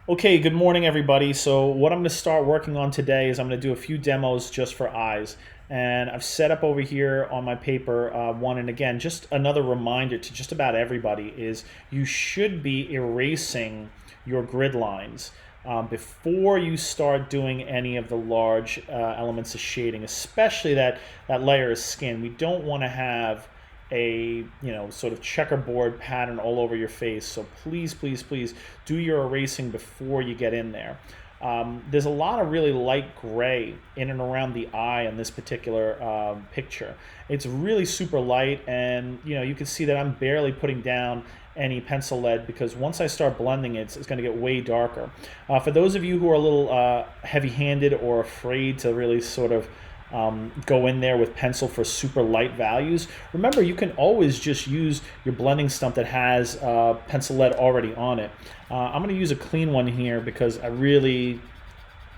Okay, good morning, everybody. So what I'm going to start working on today is I'm going to do a few demos just for eyes. And I've set up over here on my paper one, and again, just another reminder to just about everybody is you should be erasing your grid lines before you start doing any of the large elements of shading, especially that layer of skin. We don't want to have a sort of checkerboard pattern all over your face. So please, please, please do your erasing before you get in there. There's a lot of really light gray in and around the eye in this particular picture. It's really super light, and you can see that I'm barely putting down any pencil lead because once I start blending it, it's going to get way darker. For those of you who are a little heavy-handed or afraid to really sort of go in there with pencil for super light values. Remember, you can always just use your blending stump that has pencil lead already on it. I'm going to use a clean one here because I really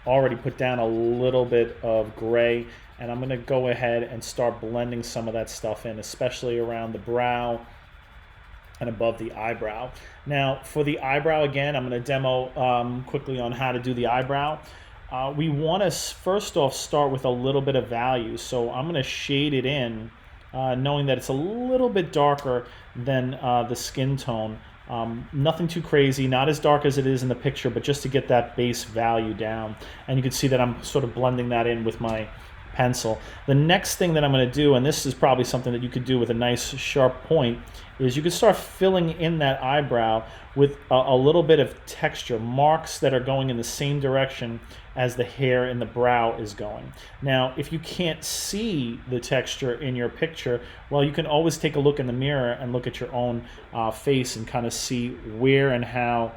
already put down a little bit of gray, and I'm going to go ahead and start blending some of that stuff in, especially around the brow and above the eyebrow. Now, for the eyebrow, again, I'm going to demo quickly on how to do the eyebrow. We want to first off start with a little bit of value. So I'm going to shade it in, knowing that it's a little bit darker than the skin tone. Nothing too crazy, not as dark as it is in the picture, but just to get that base value down. And you can see that I'm sort of blending that in with my pencil. The next thing that I'm going to do, and this is probably something that you could do with a nice sharp point, is you could start filling in that eyebrow with a little bit of texture, marks that are going in the same direction as the hair in the brow is going. Now, if you can't see the texture in your picture, well, you can always take a look in the mirror and look at your own face and kind of see where and how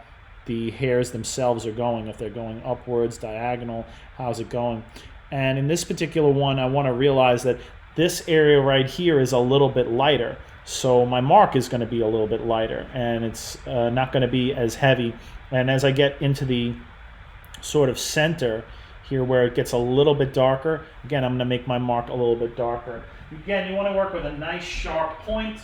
the hairs themselves are going. If they're going upwards, diagonal, how's it going? And in this particular one, I want to realize that this area right here is a little bit lighter. So my mark is going to be a little bit lighter, and it's not going to be as heavy. And as I get into the sort of center here where it gets a little bit darker, again, I'm going to make my mark a little bit darker. Again, you want to work with a nice sharp point.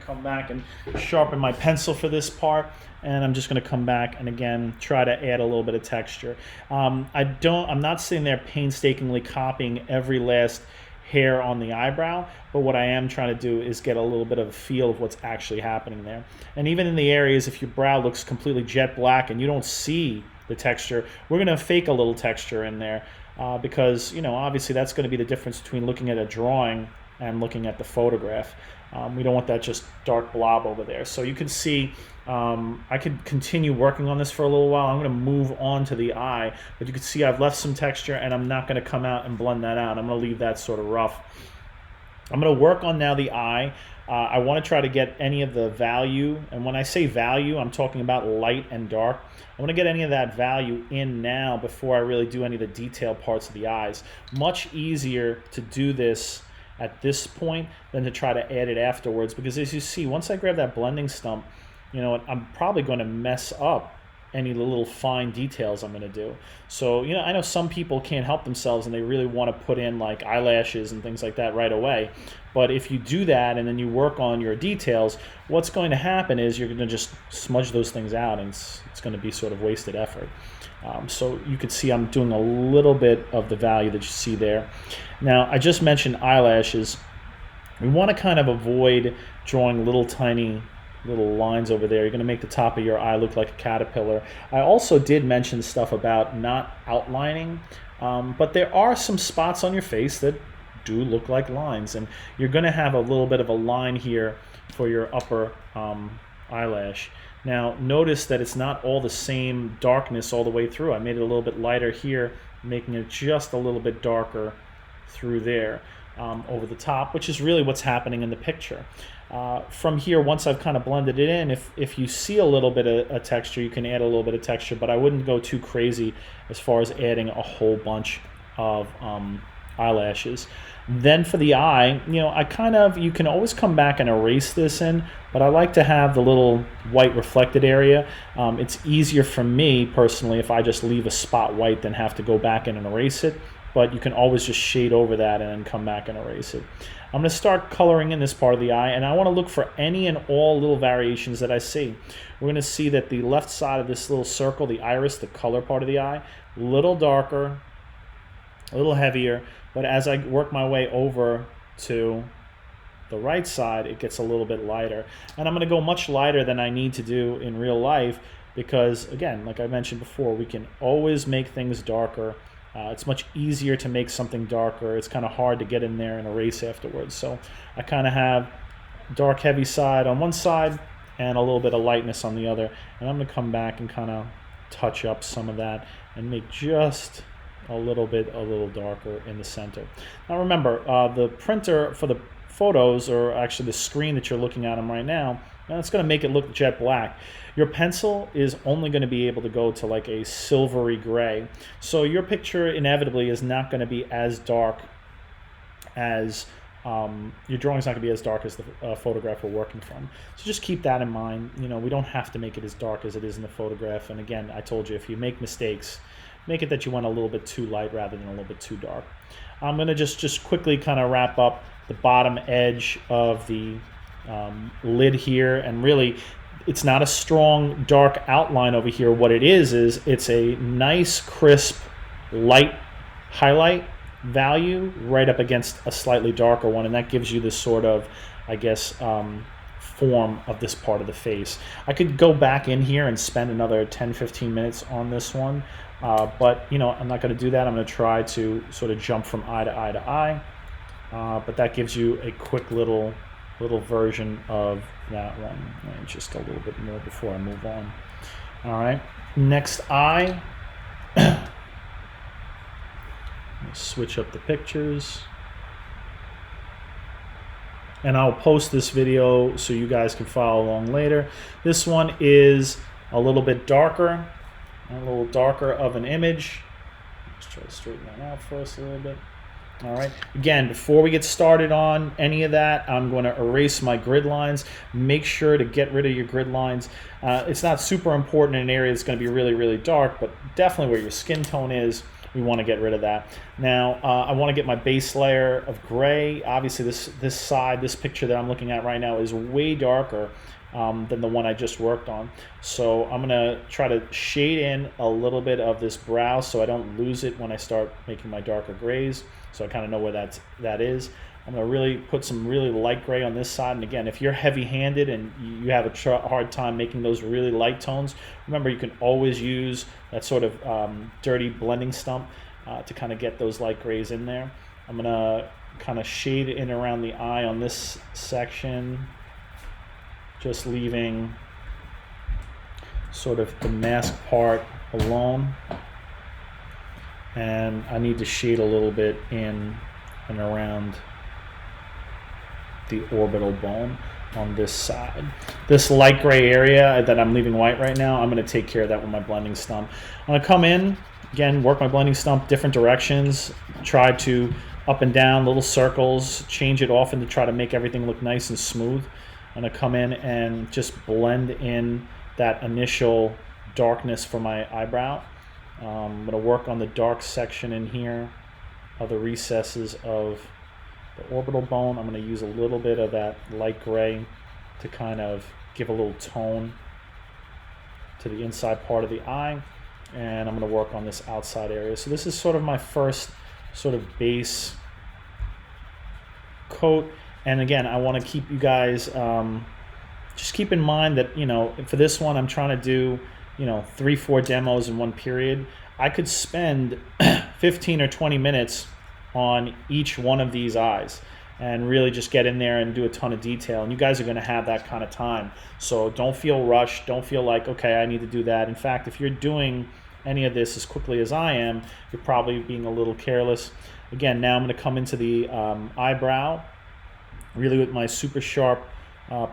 Come back and sharpen my pencil for this part, and I'm just going to come back and again try to add a little bit of texture. I'm not sitting there painstakingly copying every last hair on the eyebrow, but what I am trying to do is get a little bit of a feel of what's actually happening there. And even in the areas, if your brow looks completely jet black and you don't see the texture, we're going to fake a little texture in there because obviously that's going to be the difference between looking at a drawing and looking at the photograph. We don't want that just dark blob over there. So you can see I could continue working on this for a little while. I'm going to move on to the eye, but you can see I've left some texture, and I'm not going to come out and blend that out. I'm going to leave that sort of rough. I'm going to work on now the eye. I want to try to get any of the value, and when I say value, I'm talking about light and dark. I want to get any of that value in now before I really do any of the detailed parts of the eyes. Much easier to do this at this point than to try to add it afterwards, because as you see, once I grab that blending stump, I'm probably going to mess up any little fine details I'm going to do. So, I know some people can't help themselves and they really want to put in like eyelashes and things like that right away. But if you do that and then you work on your details, what's going to happen is you're going to just smudge those things out, and it's going to be sort of wasted effort. So you can see I'm doing a little bit of the value that you see there. Now, I just mentioned eyelashes. We want to kind of avoid drawing little tiny little lines over there. You're going to make the top of your eye look like a caterpillar. I also did mention stuff about not outlining, but there are some spots on your face that do look like lines, and you're going to have a little bit of a line here for your upper eyelash. Now notice that it's not all the same darkness all the way through. I made it a little bit lighter here, making it just a little bit darker through there over the top, which is really what's happening in the picture. From here, once I've kind of blended it in, if you see a little bit of a texture, you can add a little bit of texture, but I wouldn't go too crazy as far as adding a whole bunch of eyelashes. Then for the eye, you can always come back and erase this in, but I like to have the little white reflected area. It's easier for me personally if I just leave a spot white than have to go back in and erase it. but you can always just shade over that and then come back and erase it. I'm going to start coloring in this part of the eye, and I want to look for any and all little variations that I see. We're going to see that the left side of this little circle, the iris, the color part of the eye, a little darker, a little heavier, but as I work my way over to the right side, it gets a little bit lighter. And I'm going to go much lighter than I need to do in real life because, again, like I mentioned before, we can always make things darker. It's much easier to make something darker. It's kind of hard to get in there and erase afterwards. So I kind of have dark heavy side on one side and a little bit of lightness on the other. And I'm going to come back and kind of touch up some of that and make just a little darker in the center. Now remember, the printer for the photos, or actually the screen that you're looking at them right now, it's going to make it look jet black. Your pencil is only going to be able to go to like a silvery gray. So your picture inevitably is not going to be as dark as, your drawing's not going to be as dark as the photograph we're working from. So just keep that in mind. You know, we don't have to make it as dark as it is in the photograph. And again, I told you, if you make mistakes, make it that you want a little bit too light rather than a little bit too dark. I'm going to just quickly kind of wrap up the bottom edge of the lid here, and really it's not a strong dark outline over here. What it is it's a nice crisp light highlight value right up against a slightly darker one, and that gives you this sort of, I guess, form of this part of the face. I could go back in here and spend another 10-15 minutes on this one, but you know, I'm not going to do that. I'm going to try to sort of jump from eye to eye to eye, but that gives you a quick little version of that one. And just a little bit more before I move on. All right, next eye. Switch up the pictures, and I'll post this video so you guys can follow along later. This one is a little bit darker, of an image. Let's try to straighten that out for us a little bit. All right, again, before we get started on any of that, I'm going to erase my grid lines. Make sure to get rid of your grid lines. It's not super important in an area that's going to be really, really dark, but definitely where your skin tone is, we want to get rid of that. Now, I want to get my base layer of gray. Obviously, this picture that I'm looking at right now is way darker than the one I just worked on. So I'm going to try to shade in a little bit of this brow so I don't lose it when I start making my darker grays. So I kind of know where that is. I'm going to really put some really light gray on this side. And again, if you're heavy-handed and you have a hard time making those really light tones, remember you can always use that sort of dirty blending stump to kind of get those light grays in there. I'm going to kind of shade in around the eye on this section, just leaving sort of the mask part alone. And I need to shade a little bit in and around the orbital bone on this side. This light gray area that I'm leaving white right now, I'm going to take care of that with my blending stump. I'm going to come in, again, work my blending stump different directions, try to up and down little circles, change it often to try to make everything look nice and smooth. I'm going to come in and just blend in that initial darkness for my eyebrow. I'm going to work on the dark section in here, other recesses of the orbital bone. I'm going to use a little bit of that light gray to kind of give a little tone to the inside part of the eye. And I'm going to work on this outside area. So this is sort of my first sort of base coat. And again, I want to keep you guys, just keep in mind that, you know, for this one, I'm trying to do, you know, 3-4 demos in one period. I could spend 15 or 20 minutes on each one of these eyes and really just get in there and do a ton of detail. And you guys are going to have that kind of time. So don't feel rushed. Don't feel like, okay, I need to do that. In fact, if you're doing any of this as quickly as I am, you're probably being a little careless. Again, now I'm going to come into the eyebrow, really with my super sharp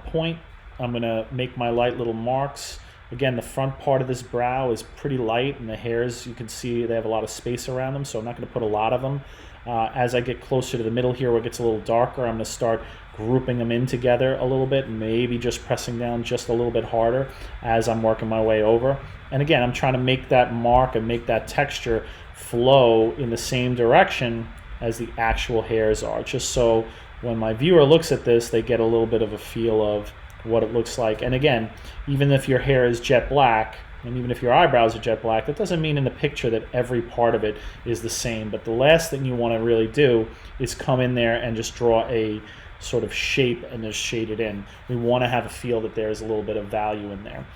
point. I'm going to make my light little marks. Again, the front part of this brow is pretty light, and the hairs, you can see they have a lot of space around them, so I'm not going to put a lot of them. As I get closer to the middle here where it gets a little darker, I'm going to start grouping them in together a little bit, maybe just pressing down just a little bit harder as I'm working my way over. And again, I'm trying to make that mark and make that texture flow in the same direction as the actual hairs are, just so when my viewer looks at this, they get a little bit of a feel of what it looks like. And again, even if your hair is jet black, and even if your eyebrows are jet black, that doesn't mean in the picture that every part of it is the same. But the last thing you want to really do is come in there and just draw a sort of shape and just shade it in. We want to have a feel that there's a little bit of value in there.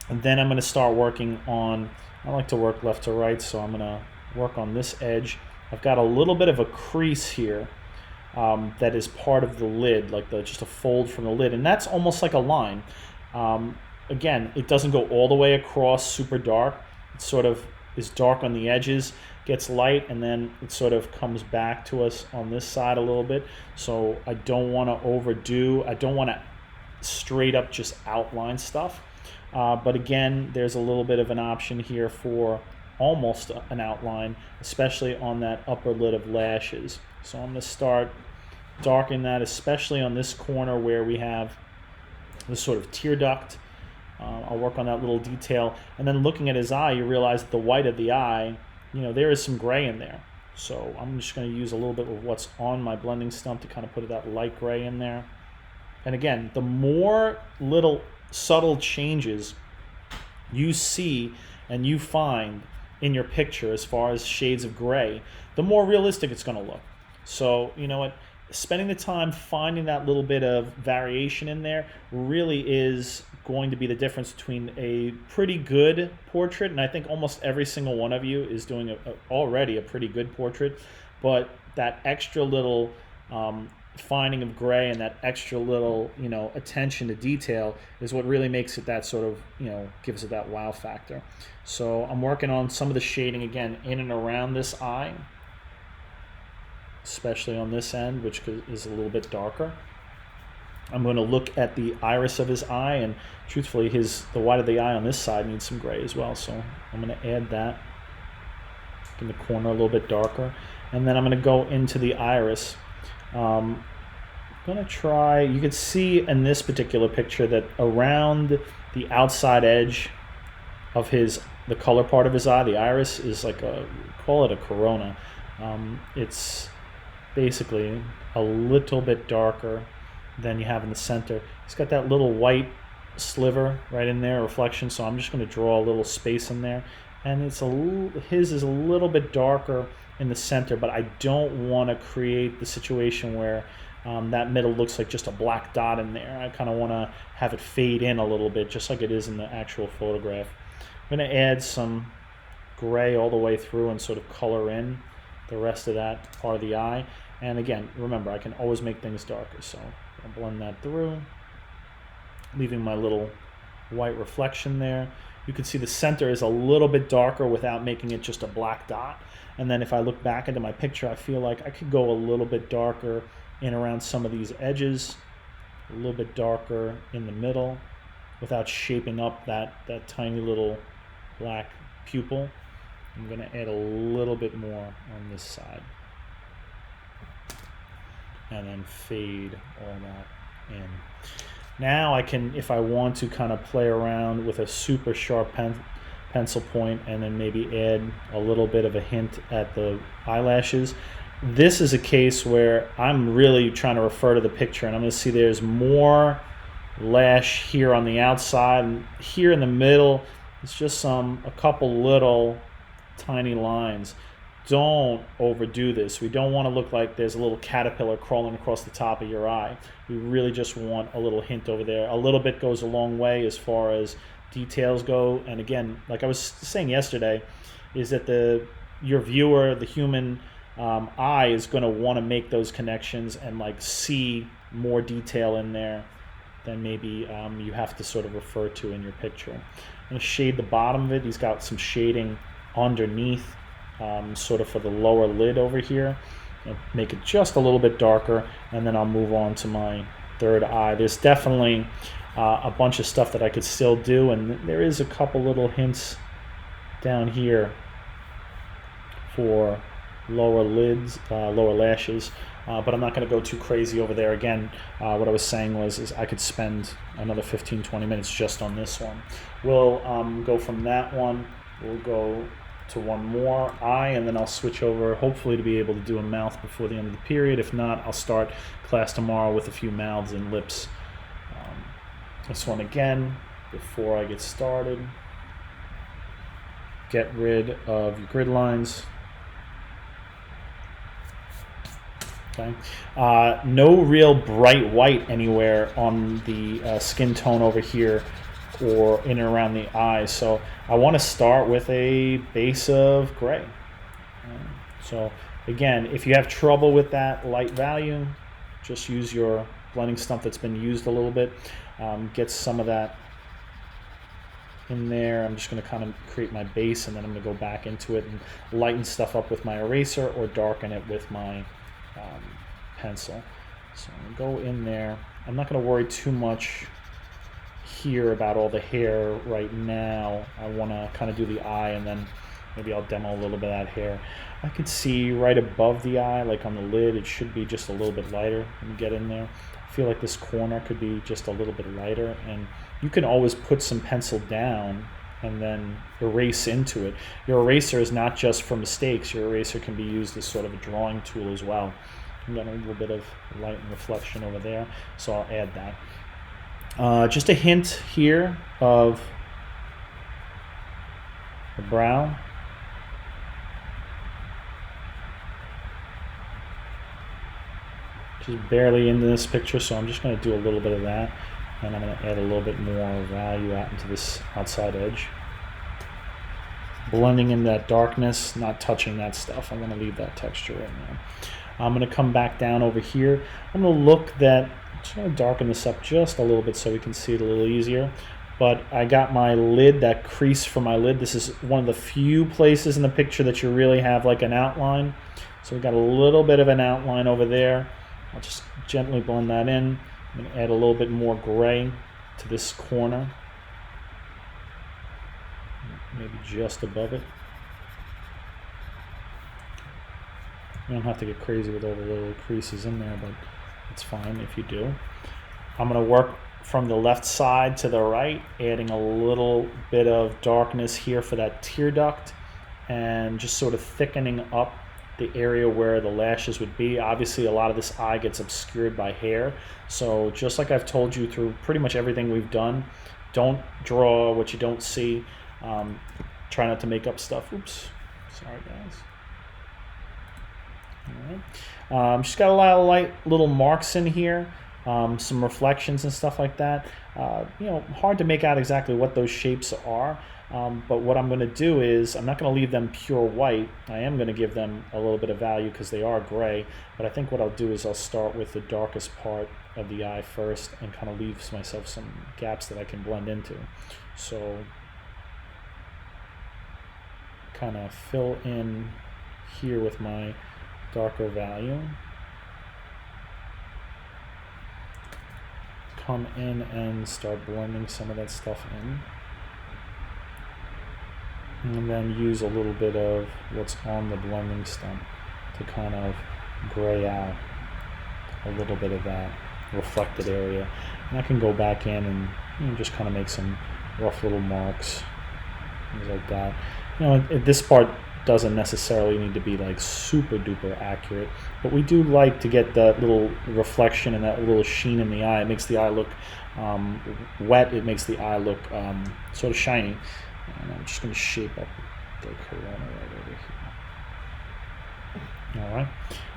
And then I'm going to start working on, I like to work left to right, so I'm going to work on this edge. I've got a little bit of a crease here that is part of the lid, like just a fold from the lid, and that's almost like a line. Again, it doesn't go all the way across super dark. It sort of is dark on the edges, gets light, and then it sort of comes back to us on this side a little bit. So I don't want to overdo, I don't want to straight up just outline stuff. But again, there's a little bit of an option here for almost an outline, especially on that upper lid of lashes. So I'm going to start darkening that, especially on this corner where we have this sort of tear duct. I'll work on that little detail. And then looking at his eye, you realize that the white of the eye, there is some gray in there. So I'm just going to use a little bit of what's on my blending stump to kind of put that light gray in there. And again, the more little subtle changes you see and you find in your picture as far as shades of gray, the more realistic it's going to look. So, you know what? Spending the time finding that little bit of variation in there really is going to be the difference between a pretty good portrait, and I think almost every single one of you is doing already a pretty good portrait, but that extra little finding of gray and that extra little attention to detail is what really makes it that sort of gives it that wow factor. So I'm working on some of the shading again in and around this eye, especially on this end, which is a little bit darker. I'm going to look at the iris of his eye, and truthfully the white of the eye on this side needs some gray as well, so I'm going to add that in the corner a little bit darker. And then I'm going to go into the iris. I'm going to try, you can see in this particular picture that around the outside edge of the color part of his eye, the iris is like call it a corona. It's basically a little bit darker than you have in the center. It's got that little white sliver right in there, reflection, so I'm just going to draw a little space in there. And his is a little bit darker in the center, but I don't want to create the situation where that middle looks like just a black dot in there. I kind of want to have it fade in a little bit, just like it is in the actual photograph. I'm going to add some gray all the way through and sort of color in the rest of that part of the eye. And again, remember, I can always make things darker, so I'll blend that through, leaving my little white reflection there. You can see the center is a little bit darker without making it just a black dot. And then if I look back into my picture, I feel like I could go a little bit darker in around some of these edges, a little bit darker in the middle without shaping up that tiny little black pupil. I'm going to add a little bit more on this side. And then fade all that in. Now I can, if I want to, kind of play around with a super sharp pencil point and then maybe add a little bit of a hint at the eyelashes. This is a case where I'm really trying to refer to the picture, and I'm going to see there's more lash here on the outside, and here in the middle it's just a couple little tiny lines. Don't overdo this. We don't want to look like there's a little caterpillar crawling across the top of your eye. We really just want a little hint over there. A little bit goes a long way as far as details go. And again, like I was saying yesterday, is that your viewer, the human eye, is going to want to make those connections and like see more detail in there than maybe you have to sort of refer to in your picture. I'm going to shade the bottom of it. He's got some shading underneath, sort of for the lower lid over here. I'll make it just a little bit darker, and then I'll move on to my third eye. There's definitely a bunch of stuff that I could still do, and there is a couple little hints down here for lower lids, lower lashes, but I'm not going to go too crazy over there. Again, what I was saying is I could spend another 15-20 minutes just on this one. We'll go from that one, we'll go to one more eye, and then I'll switch over hopefully to be able to do a mouth before the end of the period. If not, I'll start class tomorrow with a few mouths and lips. This one again, before I get started, get rid of your grid lines. Okay. No real bright white anywhere on the skin tone over here or in and around the eyes. So I want to start with a base of gray. So again, if you have trouble with that light value, just use your blending stump that's been used a little bit. Get some of that in there. I'm just going to kind of create my base, and then I'm going to go back into it and lighten stuff up with my eraser or darken it with my pencil. So I'm going to go in there. I'm not going to worry too much here about all the hair right now. I want to kind of do the eye, and then maybe I'll demo a little bit of that hair. I could see right above the eye, like on the lid, it should be just a little bit lighter. Let me get in there. I feel like this corner could be just a little bit lighter, and you can always put some pencil down and then erase into it. Your eraser is not just for mistakes. Your eraser can be used as sort of a drawing tool as well. I'm getting a little bit of light and reflection over there, so I'll add that. Just a hint here of the brow. Just barely into this picture, so I'm just going to do a little bit of that, and I'm going to add a little bit more value out into this outside edge. Blending in that darkness, not touching that stuff. I want to leave that texture right now. I'm going to come back down over here. I'm going to look that, I'm just going to darken this up just a little bit so we can see it a little easier. But I got my lid, that crease for my lid. This is one of the few places in the picture that you really have like an outline. So we got a little bit of an outline over there. I'll just gently blend that in. I'm going to add a little bit more gray to this corner. Maybe just above it. You don't have to get crazy with all the little creases in there, but it's fine if you do. I'm going to work from the left side to the right, adding a little bit of darkness here for that tear duct, and just sort of thickening up the area where the lashes would be. Obviously, a lot of this eye gets obscured by hair, so just like I've told you through pretty much everything we've done, don't draw what you don't see. Try not to make up stuff. Oops, sorry guys. All right. Just got a lot of light little marks in here, some reflections and stuff like that. You know, hard to make out exactly what those shapes are. But what I'm going to do is I'm not going to leave them pure white. I am going to give them a little bit of value because they are gray. But I think what I'll do is I'll start with the darkest part of the eye first and kind of leave myself some gaps that I can blend into. So kind of fill in here with my darker value. Come in and start blending some of that stuff in. And then use a little bit of what's on the blending stump to kind of gray out a little bit of that reflected area. And I can go back in and, you know, just kind of make some rough little marks, things like that. You know, this part doesn't necessarily need to be like super duper accurate, but we do like to get that little reflection and that little sheen in the eye. It makes the eye look wet. It makes the eye look sort of shiny. And I'm just going to shape up the corona right over here.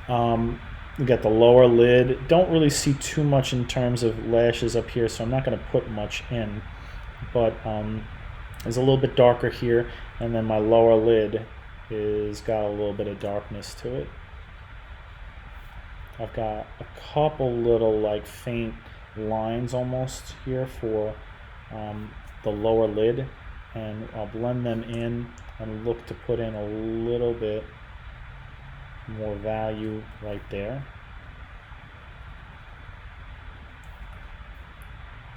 All right. We got the lower lid. Don't really see too much in terms of lashes up here, so I'm not going to put much in. But it's a little bit darker here, and then my lower lid is got a little bit of darkness to it. I've got a couple little like faint lines almost here for the lower lid, and I'll blend them in and look to put in a little bit more value right there.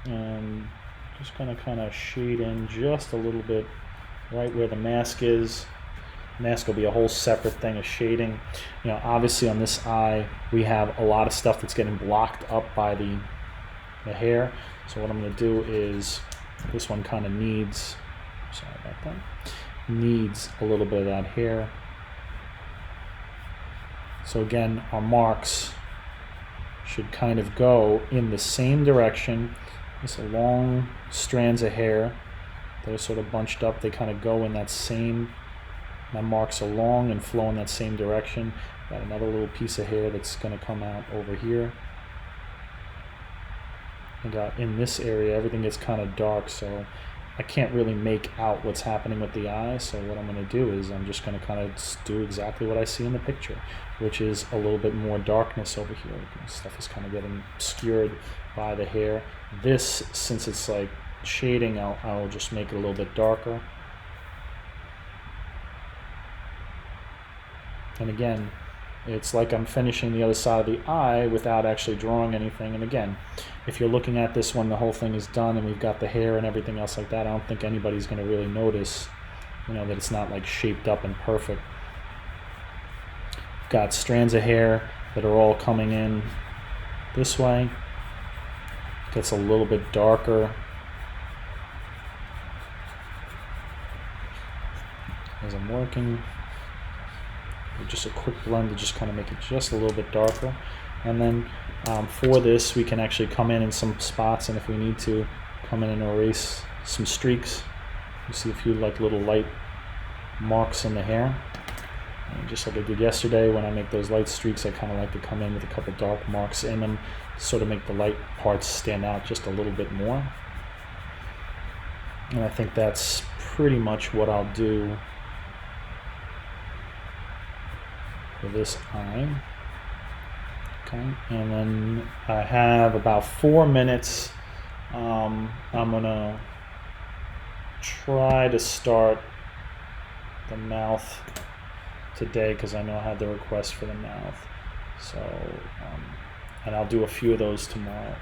And just gonna kind of shade in just a little bit right where the mask is. Mask will be a whole separate thing of shading. You know, obviously on this eye, we have a lot of stuff that's getting blocked up by the hair. So what I'm going to do is, this one kind of needs, sorry about that, needs a little bit of that hair. So again, our marks should kind of go in the same direction. These long strands of hair that are sort of bunched up, they kind of go in that same, my marks are long and flow in that same direction. Got another little piece of hair that's going to come out over here. I got in this area, everything gets kind of dark, so I can't really make out what's happening with the eye. So what I'm going to do is I'm just going to kind of do exactly what I see in the picture, which is a little bit more darkness over here. Stuff is kind of getting obscured by the hair. This, since it's like shading, I'll just make it a little bit darker. And again, it's like I'm finishing the other side of the eye without actually drawing anything. And again, if you're looking at this when the whole thing is done and we've got the hair and everything else like that, I don't think anybody's going to really notice, you know, that it's not like shaped up and perfect. Got strands of hair that are all coming in this way. Gets a little bit darker as I'm working. Just a quick blend to just kind of make it just a little bit darker. And then for this, we can actually come in some spots, and if we need to, come in and erase some streaks. You see a few like little light marks in the hair. And just like I did yesterday, when I make those light streaks, I kind of like to come in with a couple dark marks in them, sort of make the light parts stand out just a little bit more. And I think that's pretty much what I'll do for this eye. Okay, and then I have about 4 minutes. I'm gonna try to start the mouth today because I know I had the request for the mouth. So, and I'll do a few of those tomorrow.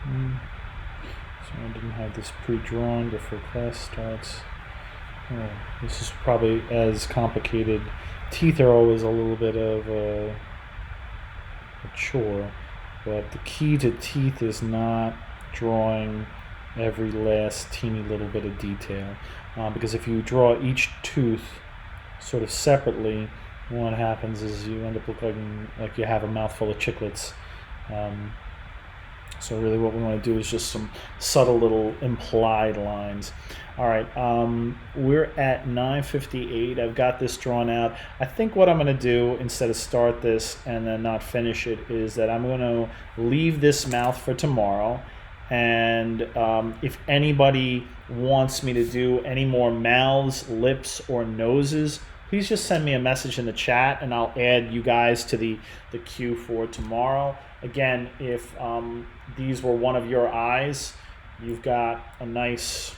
So I didn't have this pre-drawn before class starts. Oh, this is probably as complicated. Teeth are always a little bit of a chore, but the key to teeth is not drawing every last teeny little bit of detail. Because if you draw each tooth sort of separately, what happens is you end up looking like you have a mouthful of chiclets. So really what we want to do is just some subtle little implied lines. All right, we're at 9:58. I've got this drawn out. I think what I'm going to do, instead of start this and then not finish it, is that I'm going to leave this mouth for tomorrow. And if anybody wants me to do any more mouths, lips, or noses, please just send me a message in the chat and I'll add you guys to the queue for tomorrow. Again, if these were one of your eyes, you've got a nice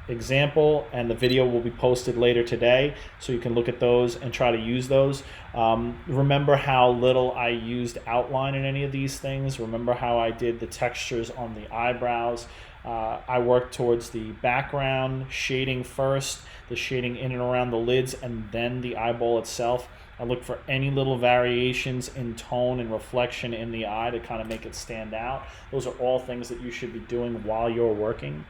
example, and the video will be posted later today, so you can look at those and try to use those. Remember how little I used outline in any of these things. Remember how I did the textures on the eyebrows. I work towards the background shading first, the shading in and around the lids, and then the eyeball itself. I look for any little variations in tone and reflection in the eye to kind of make it stand out. Those are all things that you should be doing while you're working.